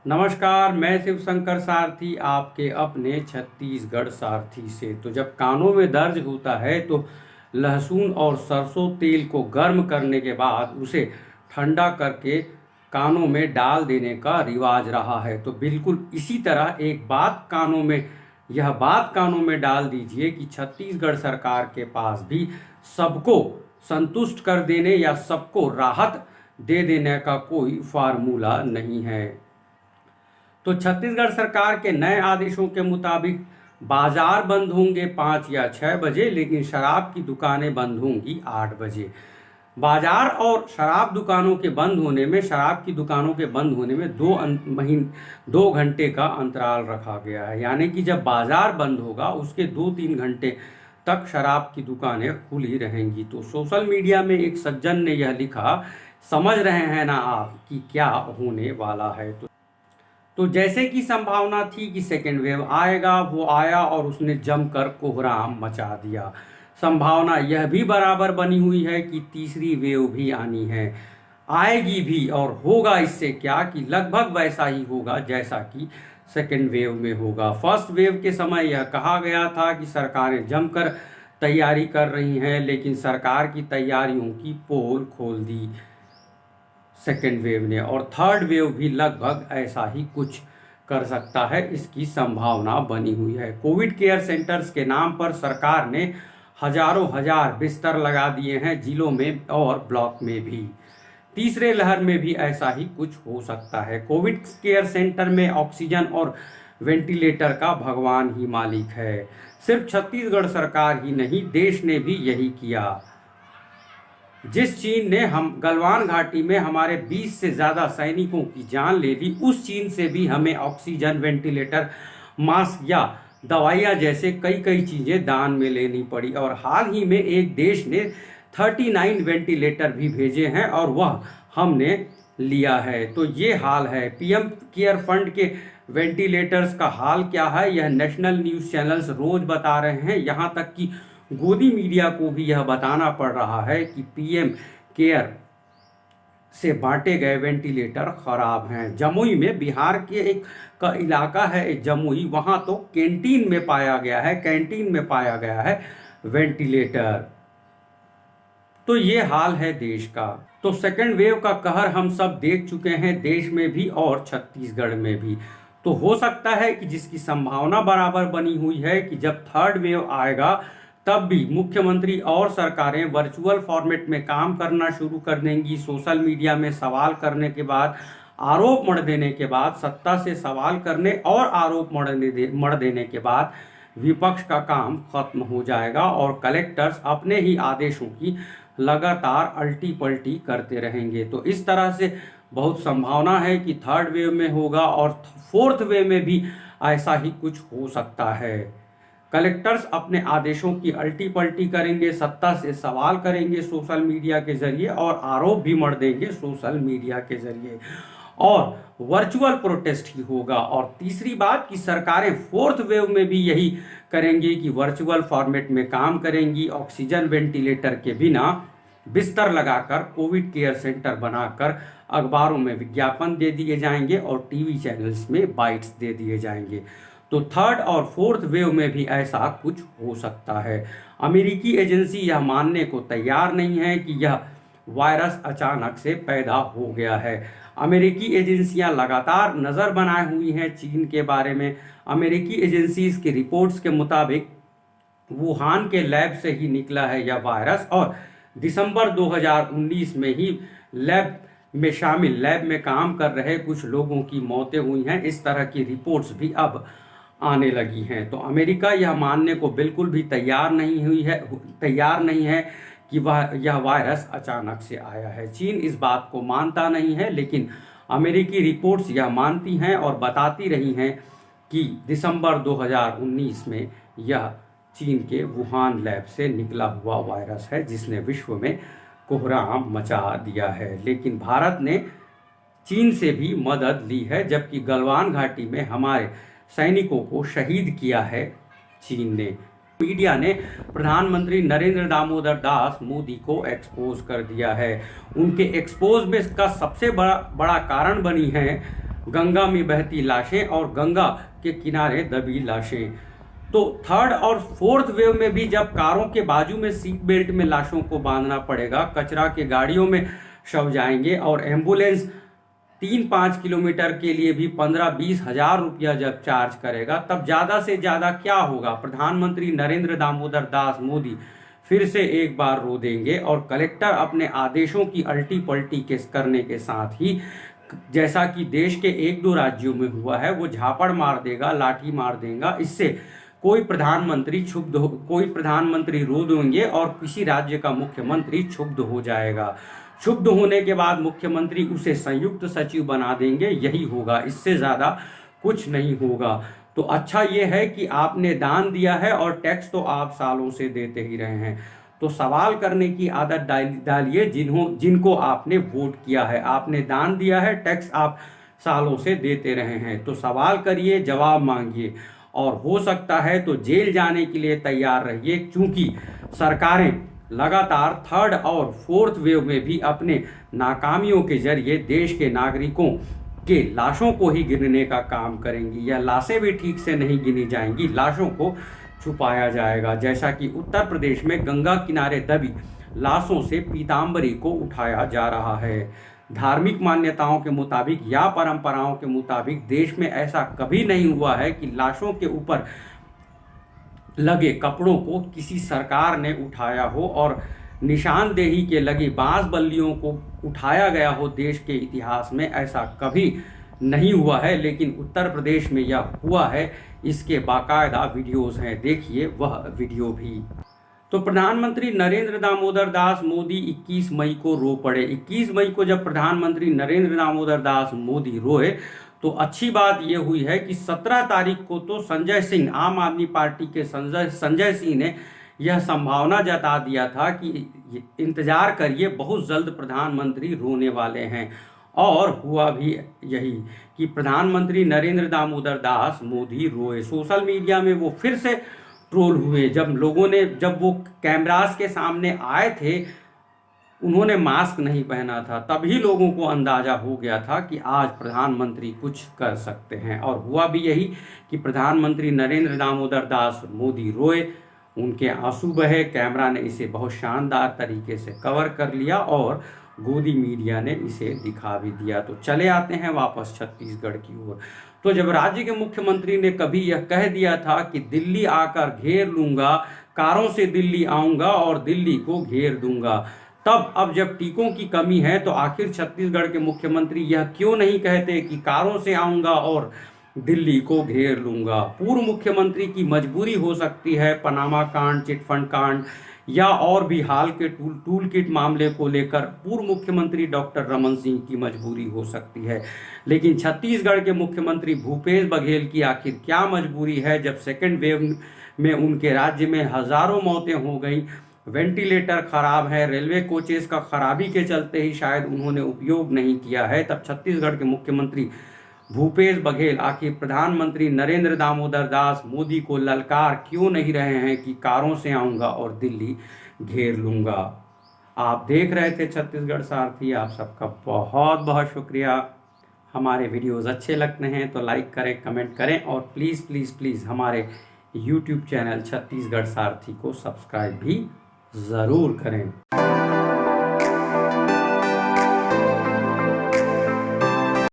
नमस्कार, मैं शिव शंकर सारथी आपके अपने छत्तीसगढ़ सारथी से। तो जब कानों में दर्द होता है तो लहसुन और सरसों तेल को गर्म करने के बाद उसे ठंडा करके कानों में डाल देने का रिवाज रहा है। तो बिल्कुल इसी तरह यह बात कानों में डाल दीजिए कि छत्तीसगढ़ सरकार के पास भी सबको संतुष्ट कर देने या सबको राहत दे देने का कोई फार्मूला नहीं है। तो छत्तीसगढ़ सरकार के नए आदेशों के मुताबिक बाजार बंद होंगे 5 या 6 बजे, लेकिन शराब की दुकानें बंद होंगी 8 बजे। बाजार और शराब की दुकानों के बंद होने में 2 घंटे का अंतराल रखा गया है। यानी कि जब बाजार बंद होगा उसके 2-3 घंटे तक शराब की दुकानें खुली रहेंगी। तो सोशल मीडिया में एक सज्जन ने यह लिखा, समझ रहे हैं ना आप कि क्या होने वाला है। तो जैसे कि संभावना थी कि सेकेंड वेव आएगा, वो आया और उसने जमकर कोहराम मचा दिया। संभावना यह भी बराबर बनी हुई है कि तीसरी वेव भी आनी है, आएगी भी, और होगा इससे क्या कि लगभग वैसा ही होगा जैसा कि सेकेंड वेव में होगा। फर्स्ट वेव के समय यह कहा गया था कि सरकारें जमकर तैयारी कर रही हैं, लेकिन सरकार की तैयारियों की पोल खोल दी सेकेंड वेव ने, और थर्ड वेव भी लगभग ऐसा ही कुछ कर सकता है, इसकी संभावना बनी हुई है। कोविड केयर सेंटर्स के नाम पर सरकार ने हजारों हजार बिस्तर लगा दिए हैं जिलों में और ब्लॉक में भी। तीसरे लहर में भी ऐसा ही कुछ हो सकता है। कोविड केयर सेंटर में ऑक्सीजन और वेंटिलेटर का भगवान ही मालिक है। सिर्फ छत्तीसगढ़ सरकार ही नहीं, देश ने भी यही किया। जिस चीन ने हम गलवान घाटी में हमारे 20 से ज़्यादा सैनिकों की जान ले ली, उस चीन से भी हमें ऑक्सीजन, वेंटिलेटर, मास्क या दवाइयाँ जैसे कई चीज़ें दान में लेनी पड़ी। और हाल ही में एक देश ने 39 वेंटिलेटर भी भेजे हैं और वह हमने लिया है। तो ये हाल है। पीएम केयर फंड के वेंटिलेटर्स का हाल क्या है, यह नेशनल न्यूज़ चैनल्स रोज बता रहे हैं। यहाँ तक कि गोदी मीडिया को भी यह बताना पड़ रहा है कि पीएम केयर से बांटे गए वेंटिलेटर खराब हैं। जमुई में, बिहार के एक का इलाका है जमुई, वहां तो कैंटीन में पाया गया है वेंटिलेटर। तो ये हाल है देश का। तो सेकेंड वेव का कहर हम सब देख चुके हैं, देश में भी और छत्तीसगढ़ में भी। तो हो सकता है कि जिसकी संभावना बराबर बनी हुई है कि जब थर्ड वेव आएगा तब भी मुख्यमंत्री और सरकारें वर्चुअल फॉर्मेट में काम करना शुरू कर देंगी। सोशल मीडिया में सवाल करने के बाद, आरोप मढ़ देने के बाद, सत्ता से सवाल करने और आरोप मढ़ देने के बाद विपक्ष का काम खत्म हो जाएगा और कलेक्टर्स अपने ही आदेशों की लगातार अल्टी पल्टी करते रहेंगे। तो इस तरह से बहुत संभावना है कि थर्ड वेव में होगा और फोर्थ वेव में भी ऐसा ही कुछ हो सकता है। कलेक्टर्स अपने आदेशों की अल्टी पल्टी करेंगे, सत्ता से सवाल करेंगे सोशल मीडिया के जरिए और आरोप भी मढ़ देंगे सोशल मीडिया के जरिए, और वर्चुअल प्रोटेस्ट ही होगा। और तीसरी बात कि सरकारें फोर्थ वेव में भी यही करेंगी कि वर्चुअल फॉर्मेट में काम करेंगी, ऑक्सीजन वेंटिलेटर के बिना बिस्तर लगाकर कोविड केयर सेंटर बनाकर अखबारों में विज्ञापन दे दिए जाएंगे और टीवी चैनल्स में बाइट्स दे दिए जाएंगे। तो थर्ड और फोर्थ वेव में भी ऐसा कुछ हो सकता है। अमेरिकी एजेंसी यह मानने को तैयार नहीं है कि यह वायरस अचानक से पैदा हो गया है। अमेरिकी एजेंसियां लगातार नज़र बनाए हुई हैं चीन के बारे में। अमेरिकी एजेंसीज की रिपोर्ट्स के मुताबिक वुहान के लैब से ही निकला है यह वायरस, और दिसंबर 2019 में ही लैब में काम कर रहे कुछ लोगों की मौतें हुई हैं। इस तरह की रिपोर्ट्स भी अब आने लगी हैं। तो अमेरिका यह मानने को बिल्कुल भी तैयार नहीं है कि यह वायरस अचानक से आया है। चीन इस बात को मानता नहीं है, लेकिन अमेरिकी रिपोर्ट्स यह मानती हैं और बताती रही हैं कि दिसंबर 2019 में यह चीन के वुहान लैब से निकला हुआ वायरस है जिसने विश्व में कोहराम मचा दिया है। लेकिन भारत ने चीन से भी मदद ली है, जबकि गलवान घाटी में हमारे सैनिकों को शहीद किया है चीन ने। मीडिया ने प्रधानमंत्री नरेंद्र दामोदर दास मोदी को एक्सपोज कर दिया है। उनके एक्सपोज में का सबसे बड़ा कारण बनी है गंगा में बहती लाशें और गंगा के किनारे दबी लाशें। तो थर्ड और फोर्थ वेव में भी जब कारों के बाजू में सीट बेल्ट में लाशों को बांधना पड़ेगा, कचरा के गाड़ियों में शव जाएंगे और एम्बुलेंस 3-5 किलोमीटर के लिए भी 15-20 हजार रुपया जब चार्ज करेगा, तब ज्यादा से ज्यादा क्या होगा? प्रधानमंत्री नरेंद्र दामोदर दास मोदी फिर से एक बार रो देंगे और कलेक्टर अपने आदेशों की अल्टी पल्टी करने के साथ ही, जैसा कि देश के 1-2 राज्यों में हुआ है, वो झापड़ मार देगा, लाठी मार देगा। इससे कोई प्रधानमंत्री रो देंगे और किसी राज्य का मुख्यमंत्री क्षुब्ध हो जाएगा। क्षुब्ध होने के बाद मुख्यमंत्री उसे संयुक्त सचिव बना देंगे। यही होगा, इससे ज्यादा कुछ नहीं होगा। तो अच्छा ये है कि आपने दान दिया है और टैक्स तो आप सालों से देते ही रहे हैं, तो सवाल करने की आदत डालिए। जिनको आपने वोट किया है, आपने दान दिया है, टैक्स आप सालों से देते रहे हैं, तो सवाल करिए, जवाब मांगिए और हो सकता है तो जेल जाने के लिए तैयार रहिए, क्योंकि सरकारें लगातार थर्ड और फोर्थ वेव में भी अपने नाकामियों के जरिए देश के नागरिकों के लाशों को ही गिनने का काम करेंगी। यह लाशें भी ठीक से नहीं गिनी जाएंगी, लाशों को छुपाया जाएगा, जैसा कि उत्तर प्रदेश में गंगा किनारे दबी लाशों से पीताम्बरी को उठाया जा रहा है। धार्मिक मान्यताओं के मुताबिक या परंपराओं के मुताबिक देश में ऐसा कभी नहीं हुआ है कि लाशों के ऊपर लगे कपड़ों को किसी सरकार ने उठाया हो और निशानदेही के लगी बांस बल्लियों को उठाया गया हो। देश के इतिहास में ऐसा कभी नहीं हुआ है, लेकिन उत्तर प्रदेश में यह हुआ है। इसके बाकायदा वीडियोस हैं, देखिए वह वीडियो भी। तो प्रधानमंत्री नरेंद्र दामोदर दास मोदी 21 मई को रो पड़े। 21 मई को जब प्रधानमंत्री नरेंद्र दामोदर दास मोदी रोए, तो अच्छी बात यह हुई है कि 17 तारीख को तो संजय सिंह, आम आदमी पार्टी के संजय सिंह ने यह संभावना जता दिया था कि इंतजार करिए, बहुत जल्द प्रधानमंत्री रोने वाले हैं। और हुआ भी यही कि प्रधानमंत्री नरेंद्र दामोदर दास मोदी रोए। सोशल मीडिया में वो फिर से ट्रोल हुए। जब वो कैमरास के सामने आए थे, उन्होंने मास्क नहीं पहना था, तभी लोगों को अंदाजा हो गया था कि आज प्रधानमंत्री कुछ कर सकते हैं। और हुआ भी यही कि प्रधानमंत्री नरेंद्र दामोदर दास मोदी रोए, उनके आंसू बहे। कैमरा ने इसे बहुत शानदार तरीके से कवर कर लिया और गोदी मीडिया ने इसे दिखा भी दिया। तो चले आते हैं वापस छत्तीसगढ़ की ओर। तो जब राज्य के मुख्यमंत्री ने कभी यह कह दिया था कि दिल्ली आकर घेर लूंगा, कारों से दिल्ली आऊंगा और दिल्ली को घेर दूंगा, तब अब जब टीकों की कमी है तो आखिर छत्तीसगढ़ के मुख्यमंत्री यह क्यों नहीं कहते कि कारों से आऊंगा और दिल्ली को घेर लूंगा? पूर्व मुख्यमंत्री की मजबूरी हो सकती है, पनामा कांड, चिटफंड कांड या और भी हाल के टूल किट मामले को लेकर पूर्व मुख्यमंत्री डॉक्टर रमन सिंह की मजबूरी हो सकती है। लेकिन छत्तीसगढ़ के मुख्यमंत्री भूपेश बघेल की आखिर क्या मजबूरी है, जब सेकेंड वेव में उनके राज्य में हजारों मौतें हो गई, वेंटिलेटर खराब है, रेलवे कोचेस का खराबी के चलते ही शायद उन्होंने उपयोग नहीं किया है, तब छत्तीसगढ़ के मुख्यमंत्री भूपेश बघेल आखिर प्रधानमंत्री नरेंद्र दामोदर दास मोदी को ललकार क्यों नहीं रहे हैं कि कारों से आऊंगा और दिल्ली घेर लूंगा? आप देख रहे थे छत्तीसगढ़ सारथी। आप सबका बहुत बहुत शुक्रिया। हमारे वीडियोस अच्छे लगते हैं तो लाइक करें, कमेंट करें और प्लीज़ प्लीज़ प्लीज़ हमारे यूट्यूब चैनल छत्तीसगढ़ सारथी को सब्सक्राइब भी ज़रूर करें।